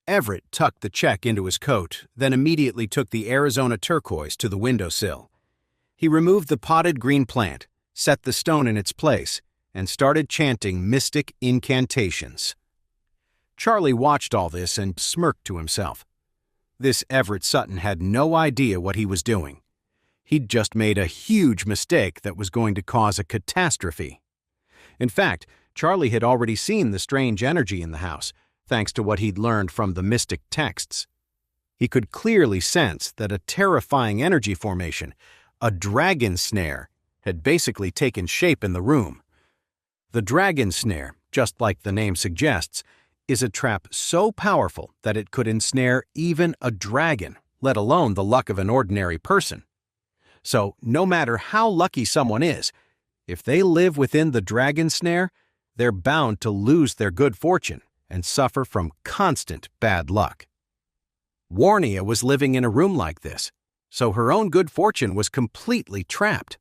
Everett tucked the check into his coat, then immediately took the Arizona turquoise to the windowsill. He removed the potted green plant, set the stone in its place, and started chanting mystic incantations. Charlie watched all this and smirked to himself. This Everett Sutton had no idea what he was doing. He'd just made a huge mistake that was going to cause a catastrophe. In fact, Charlie had already seen the strange energy in the house, thanks to what he'd learned from the mystic texts. He could clearly sense that a terrifying energy formation, a dragon snare, had basically taken shape in the room. The dragon snare, just like the name suggests, is a trap so powerful that it could ensnare even a dragon, let alone the luck of an ordinary person. So, no matter how lucky someone is, if they live within the dragon snare, they're bound to lose their good fortune and suffer from constant bad luck. Warnia was living in a room like this, so her own good fortune was completely trapped.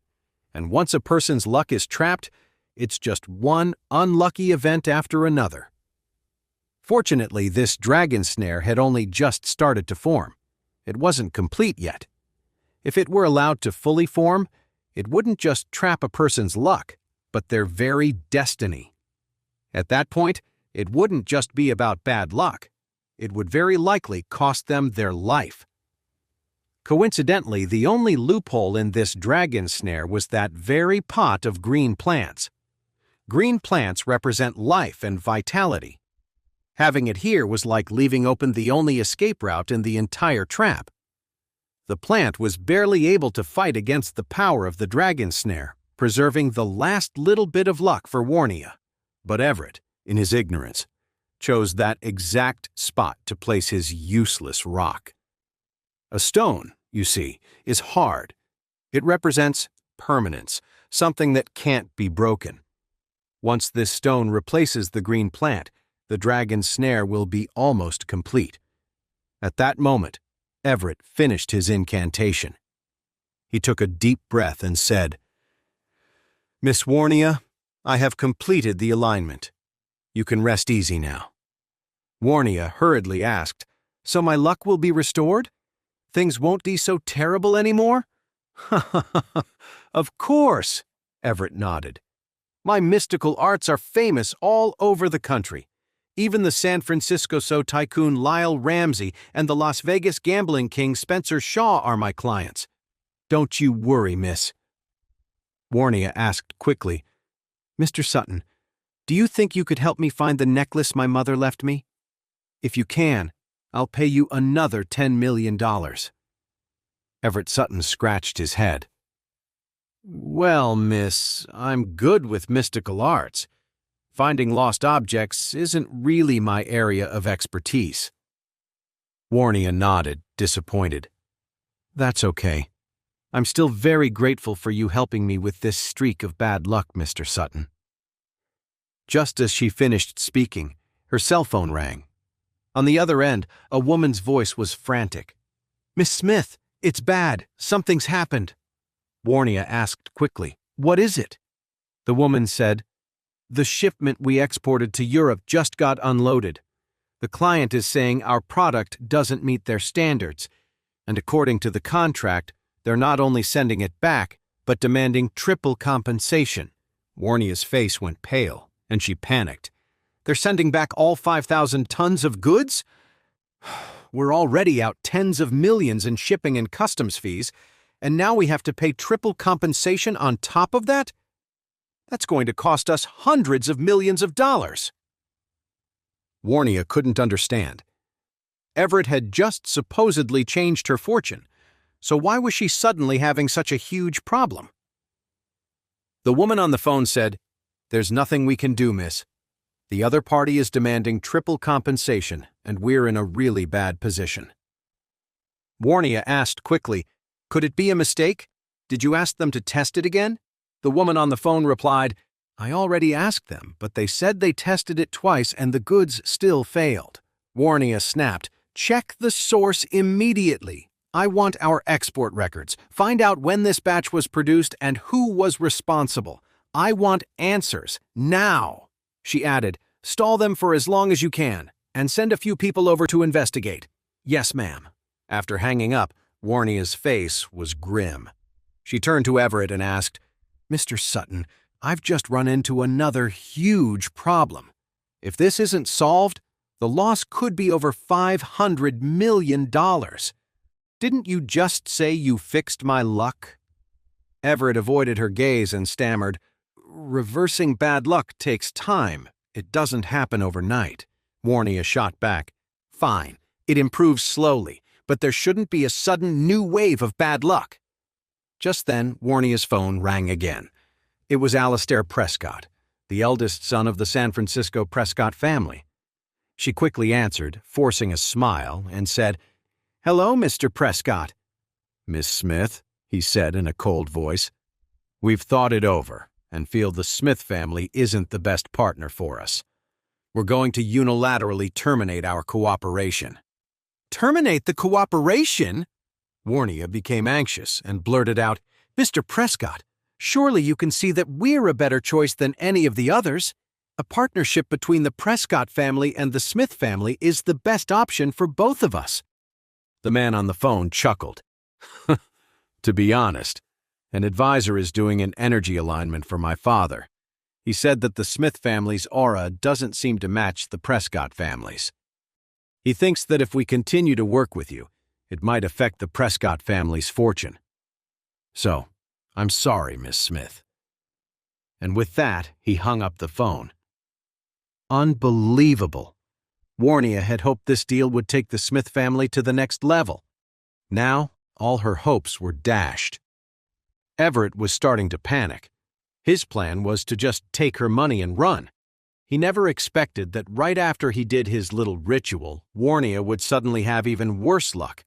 And once a person's luck is trapped, it's just one unlucky event after another. Fortunately, this dragon snare had only just started to form. It wasn't complete yet. If it were allowed to fully form, it wouldn't just trap a person's luck, but their very destiny. At that point, it wouldn't just be about bad luck. It would very likely cost them their life. Coincidentally, the only loophole in this dragon snare was that very pot of green plants. Green plants represent life and vitality. Having it here was like leaving open the only escape route in the entire trap. The plant was barely able to fight against the power of the dragon snare, preserving the last little bit of luck for Warnia. But Everett, in his ignorance, chose that exact spot to place his useless rock. A stone, you see, is hard. It represents permanence, something that can't be broken. Once this stone replaces the green plant, the dragon's snare will be almost complete. At that moment, Everett finished his incantation. He took a deep breath and said, "Miss Warnia, I have completed the alignment. You can rest easy now." Warnia hurriedly asked, "So my luck will be restored? Things won't be so terrible anymore?" "Of course," Everett nodded. "My mystical arts are famous all over the country. Even the San Francisco tycoon Lyle Ramsey and the Las Vegas gambling king Spencer Shaw are my clients. Don't you worry, miss." Warnia asked quickly, "Mr. Sutton, do you think you could help me find the necklace my mother left me? If you can, I'll pay you another $10 million. Everett Sutton scratched his head. "Well, miss, I'm good with mystical arts. Finding lost objects isn't really my area of expertise." Warnia nodded, disappointed. "That's okay. I'm still very grateful for you helping me with this streak of bad luck, Mr. Sutton." Just as she finished speaking, her cell phone rang. On the other end, a woman's voice was frantic. "Miss Smith, it's bad. Something's happened." Warnia asked quickly, "What is it?" The woman said, "The shipment we exported to Europe just got unloaded. The client is saying our product doesn't meet their standards, and according to the contract, they're not only sending it back, but demanding triple compensation." Warnia's face went pale, and she panicked. "They're sending back all 5,000 tons of goods? We're already out tens of millions in shipping and customs fees, and now we have to pay triple compensation on top of that? That's going to cost us hundreds of millions of dollars." Warnia couldn't understand. Everett had just supposedly changed her fortune, so why was she suddenly having such a huge problem? The woman on the phone said, "There's nothing we can do, miss. The other party is demanding triple compensation, and we're in a really bad position." Warnia asked quickly, "Could it be a mistake? Did you ask them to test it again?" The woman on the phone replied, "I already asked them, but they said they tested it twice and the goods still failed." Warnia snapped, "Check the source immediately. I want our export records. Find out when this batch was produced and who was responsible. I want answers, now." She added, "Stall them for as long as you can, and send a few people over to investigate." "Yes, ma'am." After hanging up, Warnia's face was grim. She turned to Everett and asked, "Mr. Sutton, I've just run into another huge problem. If this isn't solved, the loss could be over $500 million. Didn't you just say you fixed my luck?" Everett avoided her gaze and stammered, "Reversing bad luck takes time. It doesn't happen overnight." Warnia shot back, "Fine, it improves slowly, but there shouldn't be a sudden new wave of bad luck." Just then, Warnia's phone rang again. It was Alastair Prescott, the eldest son of the San Francisco Prescott family. She quickly answered, forcing a smile, and said, "Hello, Mr. Prescott." "Miss Smith," he said in a cold voice, "we've thought it over and feel the Smith family isn't the best partner for us. We're going to unilaterally terminate our cooperation." "Terminate the cooperation?" Warnia became anxious and blurted out, "Mr. Prescott, surely you can see that we're a better choice than any of the others. A partnership between the Prescott family and the Smith family is the best option for both of us." The man on the phone chuckled. "To be honest, an advisor is doing an energy alignment for my father. He said that the Smith family's aura doesn't seem to match the Prescott family's. He thinks that if we continue to work with you, it might affect the Prescott family's fortune. So, I'm sorry, Miss Smith." And with that, he hung up the phone. Unbelievable. Warnia had hoped this deal would take the Smith family to the next level. Now, all her hopes were dashed. Everett was starting to panic. His plan was to just take her money and run. He never expected that right after he did his little ritual, Warnia would suddenly have even worse luck.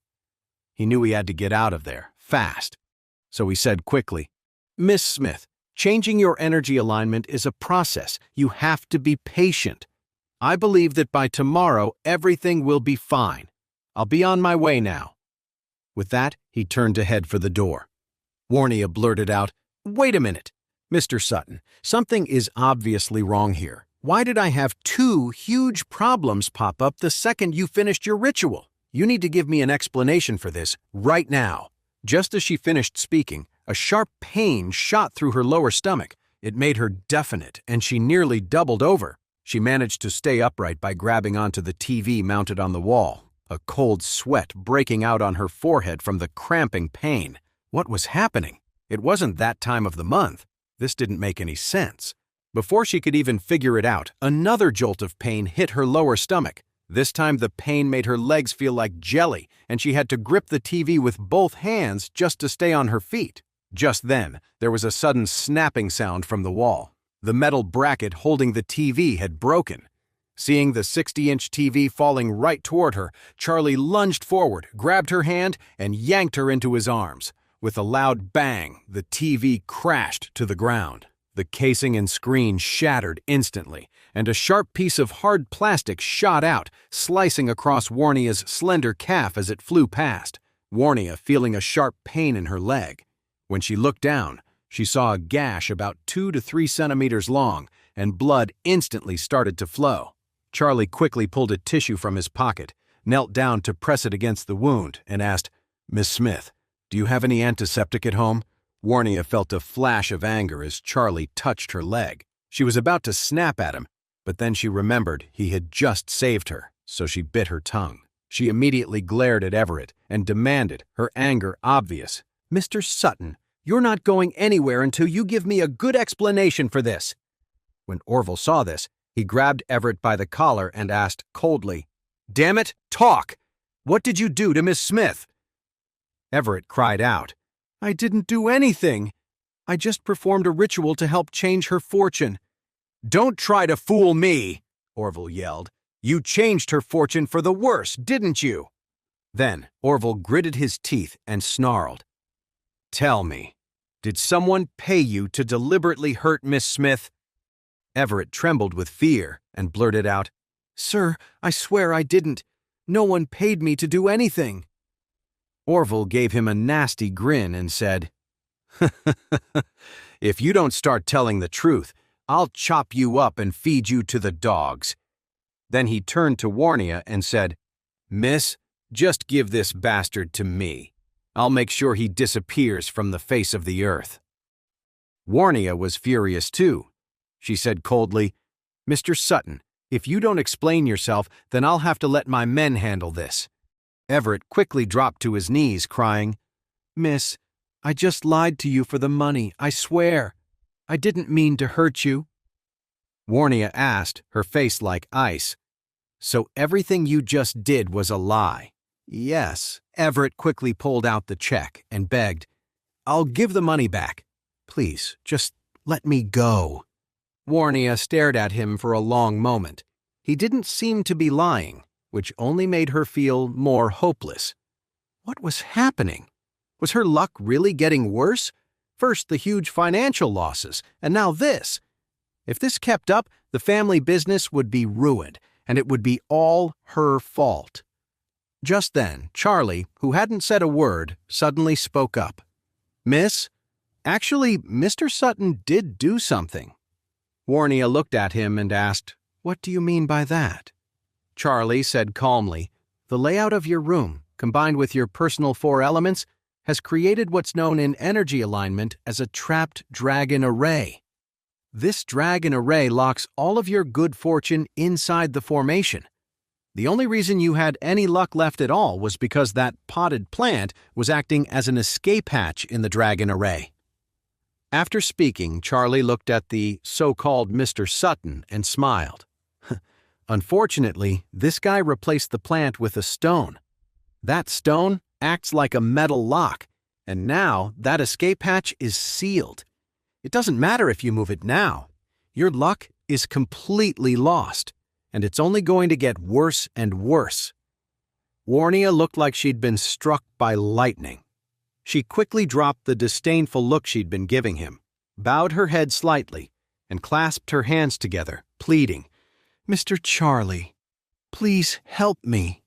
He knew he had to get out of there, fast. So he said quickly, "Miss Smith, changing your energy alignment is a process. You have to be patient. I believe that by tomorrow everything will be fine. I'll be on my way now." With that, he turned to head for the door. Warnia blurted out, "Wait a minute. Mr. Sutton, something is obviously wrong here. Why did I have two huge problems pop up the second you finished your ritual? You need to give me an explanation for this right now." Just as she finished speaking, a sharp pain shot through her lower stomach. It made her deafened, and she nearly doubled over. She managed to stay upright by grabbing onto the TV mounted on the wall, a cold sweat breaking out on her forehead from the cramping pain. What was happening? It wasn't that time of the month. This didn't make any sense. Before she could even figure it out, another jolt of pain hit her lower stomach. This time the pain made her legs feel like jelly, and she had to grip the TV with both hands just to stay on her feet. Just then, there was a sudden snapping sound from the wall. The metal bracket holding the TV had broken. Seeing the 60-inch TV falling right toward her, Charlie lunged forward, grabbed her hand, and yanked her into his arms. With a loud bang, the TV crashed to the ground. The casing and screen shattered instantly, and a sharp piece of hard plastic shot out, slicing across Warnia's slender calf as it flew past, Warnia feeling a sharp pain in her leg. When she looked down, she saw a gash about 2 to 3 centimeters long, and blood instantly started to flow. Charlie quickly pulled a tissue from his pocket, knelt down to press it against the wound, and asked, "Miss Smith, do you have any antiseptic at home?" Warnia felt a flash of anger as Charlie touched her leg. She was about to snap at him, but then she remembered he had just saved her, so she bit her tongue. She immediately glared at Everett and demanded, her anger obvious, "Mr. Sutton, you're not going anywhere until you give me a good explanation for this." When Orville saw this, he grabbed Everett by the collar and asked coldly, "Damn it, talk! What did you do to Miss Smith?" Everett cried out, "I didn't do anything. I just performed a ritual to help change her fortune." "Don't try to fool me," Orville yelled. "You changed her fortune for the worse, didn't you?" Then Orville gritted his teeth and snarled, "Tell me, did someone pay you to deliberately hurt Miss Smith?" Everett trembled with fear and blurted out, "Sir, I swear I didn't. No one paid me to do anything." Orville gave him a nasty grin and said, "If you don't start telling the truth, I'll chop you up and feed you to the dogs." Then he turned to Warnia and said, "Miss, just give this bastard to me. I'll make sure he disappears from the face of the earth." Warnia was furious too. She said coldly, "Mr. Sutton, if you don't explain yourself, then I'll have to let my men handle this." Everett quickly dropped to his knees, crying, "Miss, I just lied to you for the money, I swear. I didn't mean to hurt you." Warnia asked, her face like ice, "So everything you just did was a lie?" "Yes." Everett quickly pulled out the check and begged, "I'll give the money back. Please, just let me go." Warnia stared at him for a long moment. He didn't seem to be lying, which only made her feel more hopeless. What was happening? Was her luck really getting worse? First the huge financial losses, and now this. If this kept up, the family business would be ruined, and it would be all her fault. Just then, Charlie, who hadn't said a word, suddenly spoke up. "Miss, actually, Mr. Sutton did do something." Warnia looked at him and asked, "What do you mean by that?" Charlie said calmly, "The layout of your room, combined with your personal 4 elements, has created what's known in energy alignment as a trapped dragon array. This dragon array locks all of your good fortune inside the formation. The only reason you had any luck left at all was because that potted plant was acting as an escape hatch in the dragon array." After speaking, Charlie looked at the so-called Mr. Sutton and smiled. "Unfortunately, this guy replaced the plant with a stone. That stone acts like a metal lock, and now that escape hatch is sealed. It doesn't matter if you move it now. Your luck is completely lost, and it's only going to get worse and worse." Warnia looked like she'd been struck by lightning. She quickly dropped the disdainful look she'd been giving him, bowed her head slightly, and clasped her hands together, pleading, "Mr. Charlie, please help me."